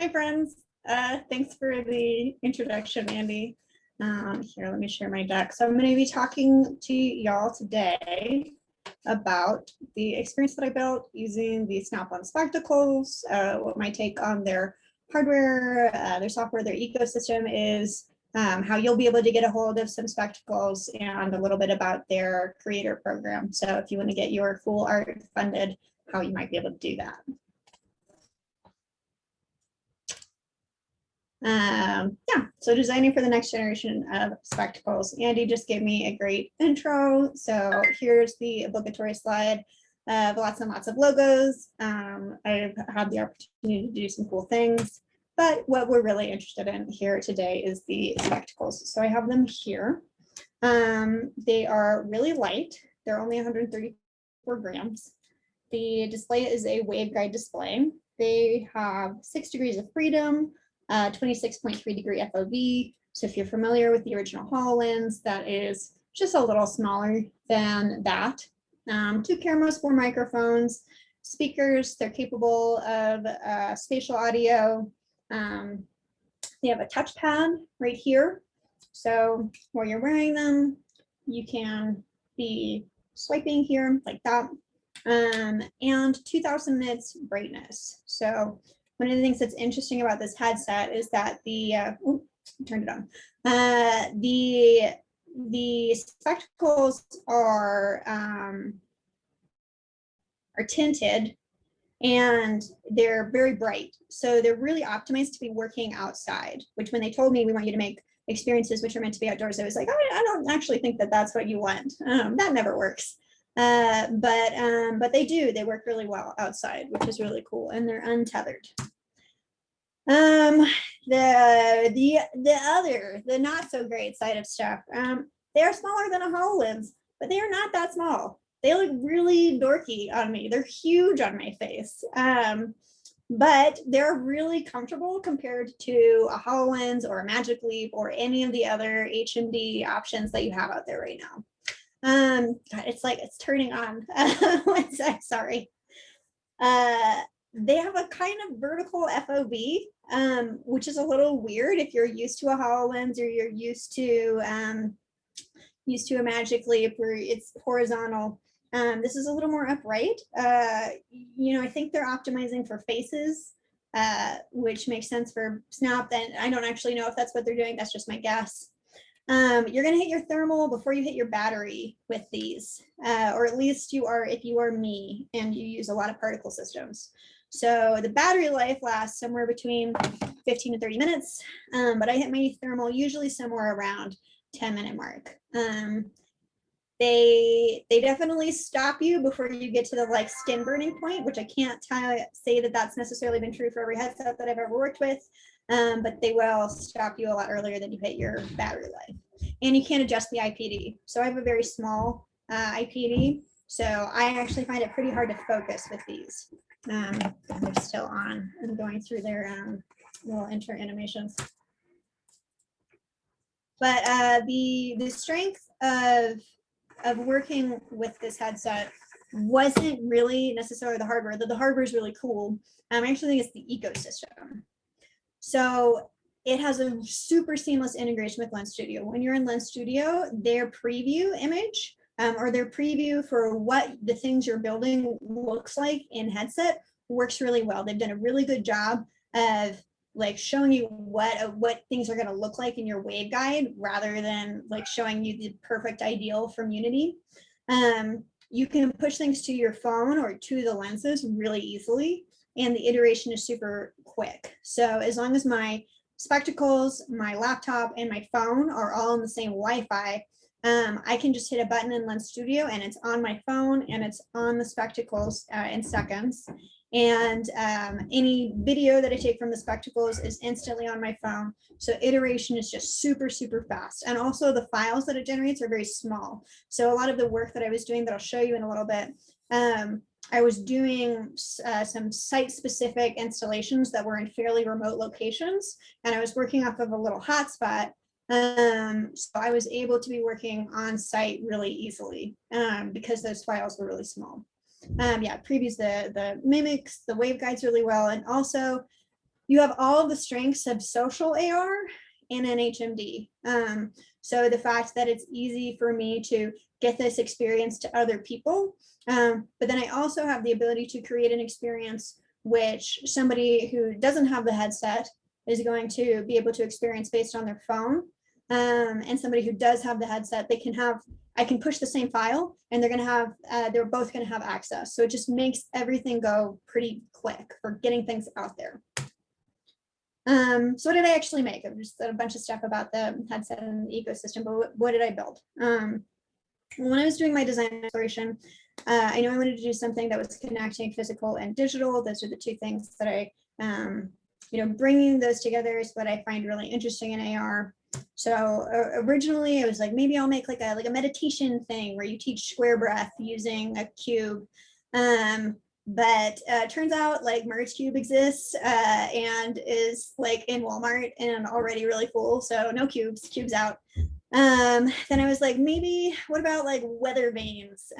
Hi, friends. Thanks for the introduction, Andy. Here, let me share my deck. So I'm going to be talking to y'all today about the experience that I built using the Snap-on spectacles, what my take on their hardware, their software, their ecosystem is, how you'll be able to get a hold of some spectacles, and a little bit about their creator program. So if you want to get your full art funded, how you might be able to do that. Yeah, so designing for the next generation of spectacles. Andy just gave me a great intro. So here's the obligatory slide of lots and lots of logos. I've had the opportunity to do some cool things, but what we're really interested in here today is the spectacles. So I have them here. They are really light. They're only 134 grams. The display is a waveguide display. They have 6 degrees of freedom, 26.3 degree FOV. So if you're familiar with the original HoloLens, that is just a little smaller than that. 2 cameras, 4 microphones, speakers. They're capable of spatial audio. They have a touchpad right here. So while you're wearing them, you can be swiping here like that. And 2000 nits brightness. So one of the things that's interesting about this headset is that the turned it on. The spectacles are tinted, and they're very bright. So they're really optimized to be working outside, which when they told me we want you to make experiences which are meant to be outdoors, I was like, oh, I don't actually think that that's what you want. That never works. But they do, they work really well outside, which is really cool, and they're untethered. The not so great side of stuff, they are smaller than a HoloLens, but they are not that small. They look really dorky on me. They're huge on my face, but they're really comfortable compared to a HoloLens or a Magic Leap or any of the other HMD options that you have out there right now. God, it's like it's turning on. One sec, sorry. They have a kind of vertical FOV, which is a little weird if you're used to a HoloLens or you're used to a Magic Leap where it's horizontal. This is a little more upright. You know, I think they're optimizing for faces, which makes sense for Snap. And I don't actually know if that's what they're doing. That's just my guess. You're going to hit your thermal before you hit your battery with these, or at least you are if you are me and you use a lot of particle systems. So the battery life lasts somewhere between 15 to 30 minutes, but I hit my thermal usually somewhere around 10-minute mark. They definitely stop you before you get to the like skin burning point, which I can't say that that's necessarily been true for every headset that I've ever worked with. But they will stop you a lot earlier than you hit your battery life. And you can't adjust the IPD. So I have a very small IPD. So I actually find it pretty hard to focus with these. They're still on. I'm going through their little intro animations. But the strength of working with this headset wasn't really necessarily the hardware. The hardware is really cool. I actually think it's the ecosystem. So it has a super seamless integration with Lens Studio. When you're in Lens Studio, their preview image or their preview for what the things you're building looks like in headset works really well. They've done a really good job of like showing you what things are going to look like in your waveguide rather than like showing you the perfect ideal from Unity. You can push things to your phone or to the lenses really easily, and the iteration is super quick. So as long as my spectacles, my laptop, and my phone are all on the same Wi-Fi, I can just hit a button in Lens Studio and it's on my phone and it's on the spectacles in seconds. And any video that I take from the spectacles is instantly on my phone. So iteration is just super, super fast. And also the files that it generates are very small. So a lot of the work that I was doing that I'll show you in a little bit, I was doing some site-specific installations that were in fairly remote locations, and I was working off of a little hotspot. So I was able to be working on site really easily because those files were really small. Yeah, previews the mimics, the waveguides really well, and also you have all of the strengths of social AR and NHMD. So the fact that it's easy for me to get this experience to other people, but then I also have the ability to create an experience which somebody who doesn't have the headset is going to be able to experience based on their phone. And somebody who does have the headset, I can push the same file and they're both going to have access. So it just makes everything go pretty quick for getting things out there. So what did I actually make? I've just said a bunch of stuff about the headset and the ecosystem, but what did I build? When I was doing my design exploration, I knew I wanted to do something that was connecting physical and digital. Those are the two things that I, bringing those together is what I find really interesting in AR. So originally I was like, maybe I'll make like a meditation thing where you teach square breath using a cube. But turns out like Merge Cube exists and is like in Walmart and already really full. So no cubes out. Then I was like, maybe what about like weather vanes?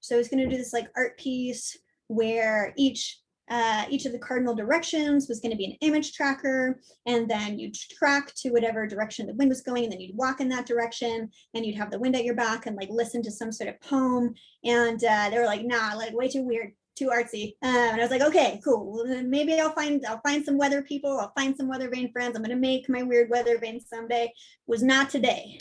So I was going to do this like art piece where each of the cardinal directions was going to be an image tracker, and then you'd track to whatever direction the wind was going, and then you'd walk in that direction, and you'd have the wind at your back and like listen to some sort of poem. And they were like, nah, like way too weird, too artsy. And I was like, okay, cool. Maybe I'll find some weather people. I'll find some weather vane friends. I'm gonna make my weird weather vane someday. Was not today.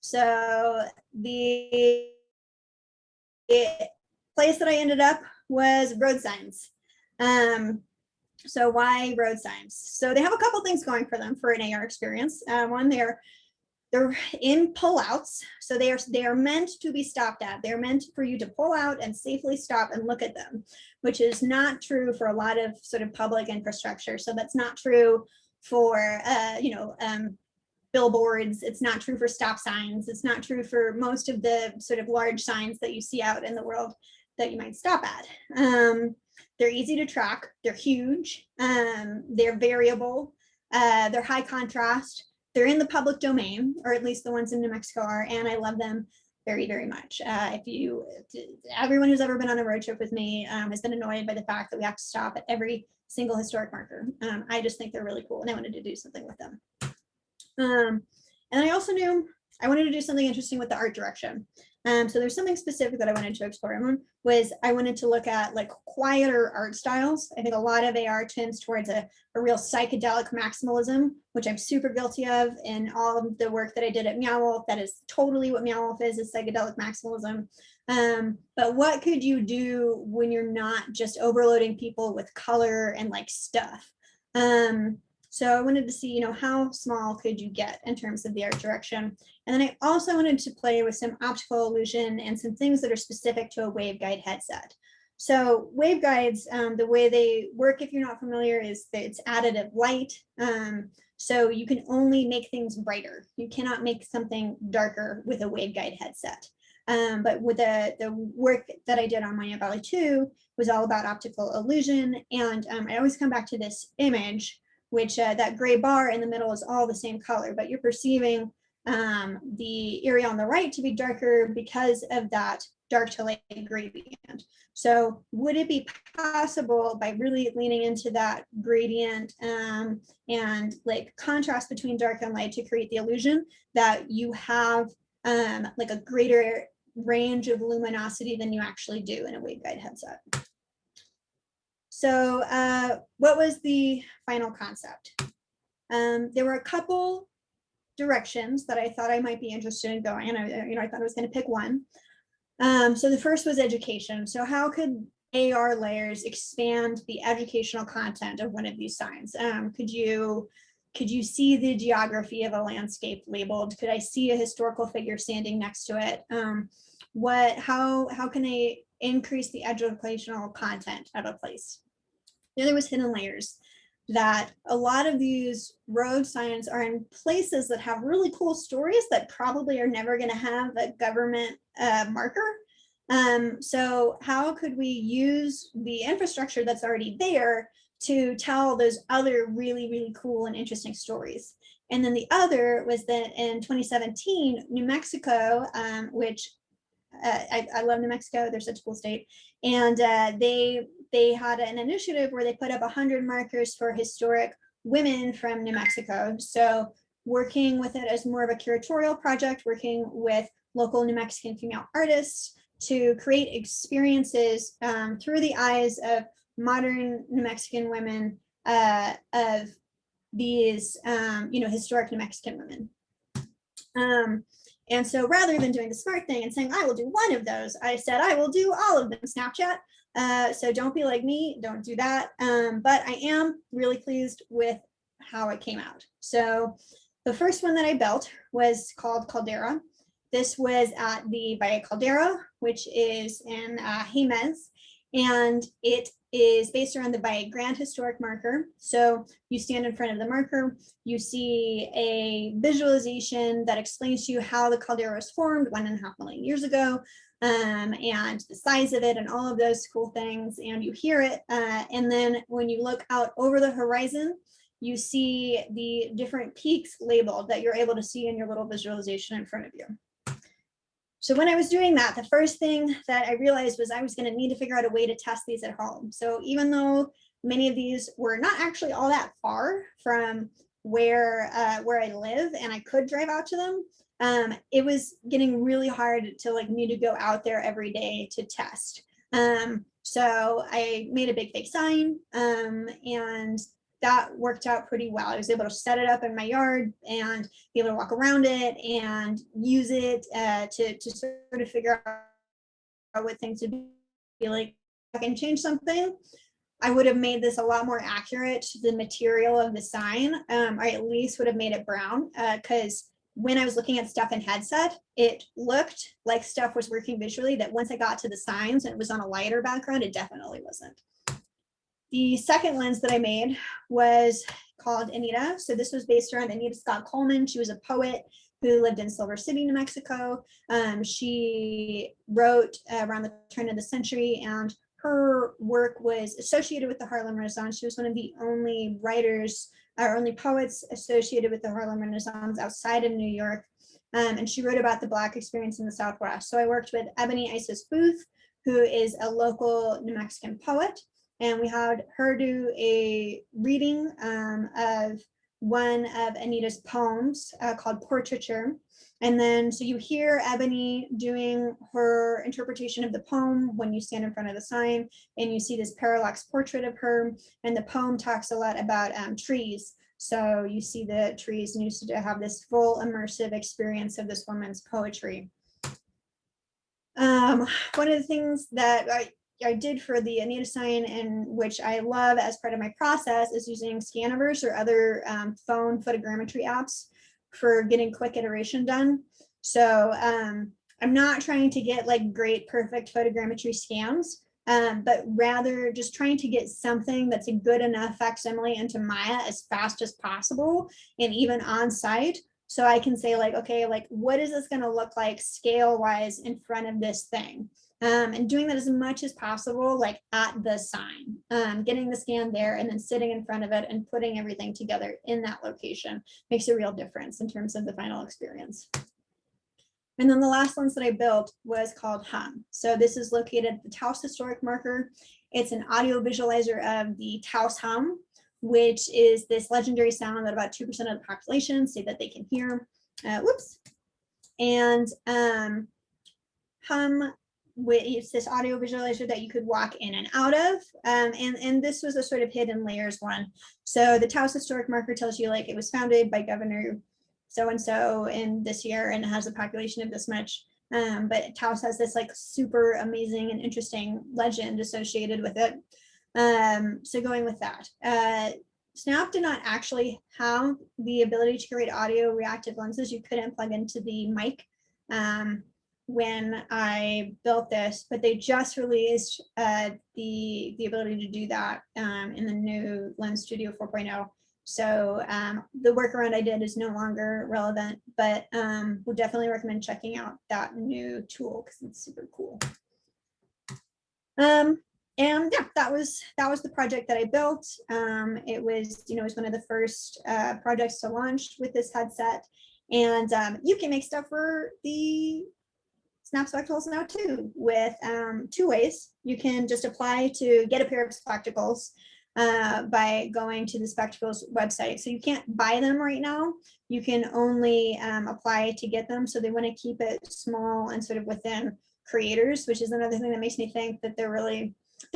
So the place that I ended up was road signs. So why road signs? So they have a couple things going for them for an AR experience. One, they're in pullouts, so they are meant to be stopped at. They're meant for you to pull out and safely stop and look at them, which is not true for a lot of sort of public infrastructure. So that's not true for billboards. It's not true for stop signs. It's not true for most of the sort of large signs that you see out in the world that you might stop at. They're easy to track. They're huge. They're variable. They're high contrast. They're in the public domain, or at least the ones in New Mexico are, and I love them very, very much. Everyone who's ever been on a road trip with me has been annoyed by the fact that we have to stop at every single historic marker. I just think they're really cool, and I wanted to do something with them. And I also knew I wanted to do something interesting with the art direction. So there's something specific that I wanted to explore. One was I wanted to look at like quieter art styles. I think a lot of AR tends towards a real psychedelic maximalism, which I'm super guilty of in all of the work that I did at Meow Wolf. That is totally what Meow Wolf is psychedelic maximalism. But what could you do when you're not just overloading people with color and like stuff? So I wanted to see, how small could you get in terms of the art direction? And then I also wanted to play with some optical illusion and some things that are specific to a waveguide headset. So waveguides, the way they work, if you're not familiar, is that it's additive light. So you can only make things brighter. You cannot make something darker with a waveguide headset. But with the work that I did on Monument Valley 2 was all about optical illusion. And I always come back to this image, which that gray bar in the middle is all the same color, but you're perceiving the area on the right to be darker because of that dark to light gradient. So would it be possible by really leaning into that gradient and like contrast between dark and light to create the illusion that you have like a greater range of luminosity than you actually do in a waveguide headset? So what was the final concept? There were a couple directions that I thought I might be interested in going, and I thought I was going to pick one. So the first was education. So how could AR layers expand the educational content of one of these signs? Could you see the geography of a landscape labeled? Could I see a historical figure standing next to it? How can I increase the educational content of a place? The other was hidden layers, that a lot of these road signs are in places that have really cool stories that probably are never going to have a government marker. So how could we use the infrastructure that's already there to tell those other really, really cool and interesting stories? And then the other was that in 2017, New Mexico, which I love New Mexico, they're such a cool state, and they they had an initiative where they put up 100 markers for historic women from New Mexico. So working with it as more of a curatorial project, working with local New Mexican female artists to create experiences through the eyes of modern New Mexican women of these, historic New Mexican women. And so rather than doing the smart thing and saying, I will do one of those, I said, I will do all of them, Snapchat. So don't be like me, don't do that. But I am really pleased with how it came out. So the first one that I built was called Caldera. This was at the Valle Caldera, which is in Jemez, and it is based around the Valle Grand Historic Marker. So you stand in front of the marker, you see a visualization that explains to you how the caldera was formed 1.5 million years ago, and the size of it and all of those cool things, and you hear it. And then when you look out over the horizon, you see the different peaks labeled that you're able to see in your little visualization in front of you. So when I was doing that, the first thing that I realized was I was going to need to figure out a way to test these at home. So even though many of these were not actually all that far from where I live, and I could drive out to them, it was getting really hard to need to go out there every day to test. So I made a big fake sign, and that worked out pretty well. I was able to set it up in my yard and be able to walk around it and use it to sort of figure out what things would be like. If I can change something, I would have made this a lot more accurate to the material of the sign. I at least would have made it brown, because when I was looking at stuff in headset, it looked like stuff was working visually, that once I got to the signs and it was on a lighter background, it definitely wasn't. The second lens that I made was called Anita. So this was based around Anita Scott Coleman. She was a poet who lived in Silver City, New Mexico. She wrote around the turn of the century, and her work was associated with the Harlem Renaissance. She was one of the only writers or only poets associated with the Harlem Renaissance outside of New York. And she wrote about the Black experience in the Southwest. So I worked with Ebony Isis Booth, who is a local New Mexican poet. And we had her do a reading of one of Anita's poems called Portraiture. And then, so you hear Ebony doing her interpretation of the poem when you stand in front of the sign, and you see this parallax portrait of her. And the poem talks a lot about trees. So you see the trees, and you used to have this full immersive experience of this woman's poetry. One of the things that I did for the Anita sign, and which I love as part of my process, is using Scanoverse or other phone photogrammetry apps for getting quick iteration done. So I'm not trying to get great, perfect photogrammetry scans, but rather just trying to get something that's a good enough facsimile into Maya as fast as possible, and even on site. So I can say okay, what is this going to look like scale wise in front of this thing? And doing that as much as possible, at the sign, getting the scan there and then sitting in front of it and putting everything together in that location makes a real difference in terms of the final experience. And then the last ones that I built was called Hum. So this is located at the Taos Historic Marker. It's an audio visualizer of the Taos Hum, which is this legendary sound that about 2% of the population say that they can hear. Whoops. And Hum, it's this audio visualizer that you could walk in and out of. And this was a sort of hidden layers one. So the Taos Historic Marker tells you it was founded by Governor so-and-so in this year, and it has a population of this much. But Taos has this super amazing and interesting legend associated with it. So going with that, Snap did not actually have the ability to create audio reactive lenses. You couldn't plug into the mic when I built this, but they just released the ability to do that in the new Lens Studio 4.0. So the workaround I did is no longer relevant, but would definitely recommend checking out that new tool because it's super cool. And yeah, that was the project that I built. It was one of the first projects to launch with this headset, and you can make stuff for the Snap Spectacles now too, with 2 ways. You can just apply to get a pair of spectacles by going to the Spectacles website. So you can't buy them right now. You can only apply to get them. So they want to keep it small and sort of within creators, which is another thing that makes me think that they're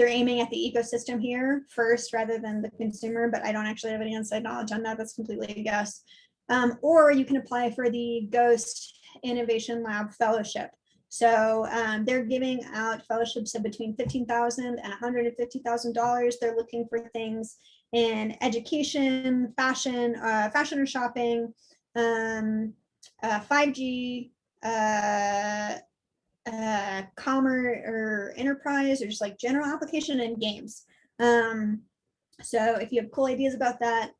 aiming at the ecosystem here first rather than the consumer, but I don't actually have any inside knowledge on that. That's completely a guess. Or you can apply for the Ghost Innovation Lab Fellowship. So they're giving out fellowships of between $15,000 and $150,000. They're looking for things in education, fashion or shopping, 5G, commerce or enterprise, or just like general application and games. So if you have cool ideas about that,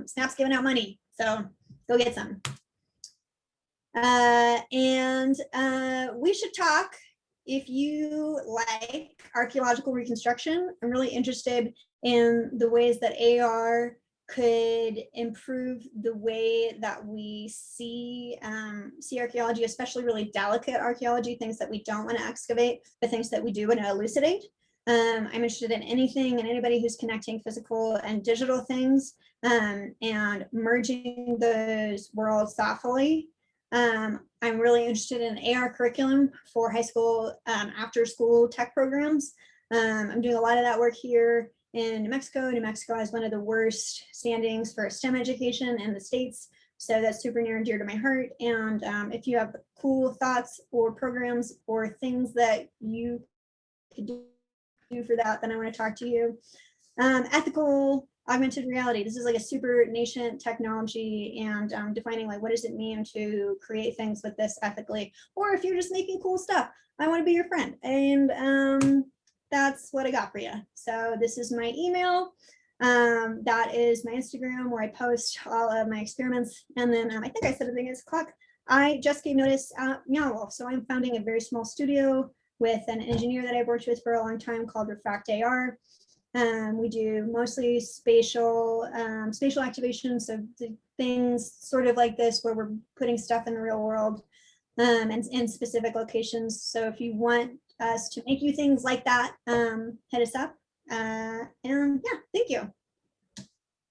Snap's giving out money, so go get some. And we should talk, if you like archaeological reconstruction. I'm really interested in the ways that AR could improve the way that we see archaeology, especially really delicate archaeology, things that we don't want to excavate, but things that we do want to elucidate. I'm interested in anything and anybody who's connecting physical and digital things and merging those worlds thoughtfully. I'm really interested in AR curriculum for high school after school tech programs. I'm doing a lot of that work here in New Mexico. New Mexico has one of the worst standings for STEM education in the States. So that's super near and dear to my heart. And if you have cool thoughts or programs or things that you could do for that, then I want to talk to you. Ethical augmented reality. This is like a super nascent technology, and defining like what does it mean to create things with this ethically, or if you're just making cool stuff, I want to be your friend. And that's what I got for you. So this is my email. That is my Instagram, where I post all of my experiments. And then I think I said everything is clock. I just gave notice at Meow Wolf. So I'm founding a very small studio with an engineer that I've worked with for a long time called Refract AR. We do mostly spatial activation, so the things sort of like this where we're putting stuff in the real world and in specific locations. So if you want us to make you things like that, hit us up. And yeah, thank you.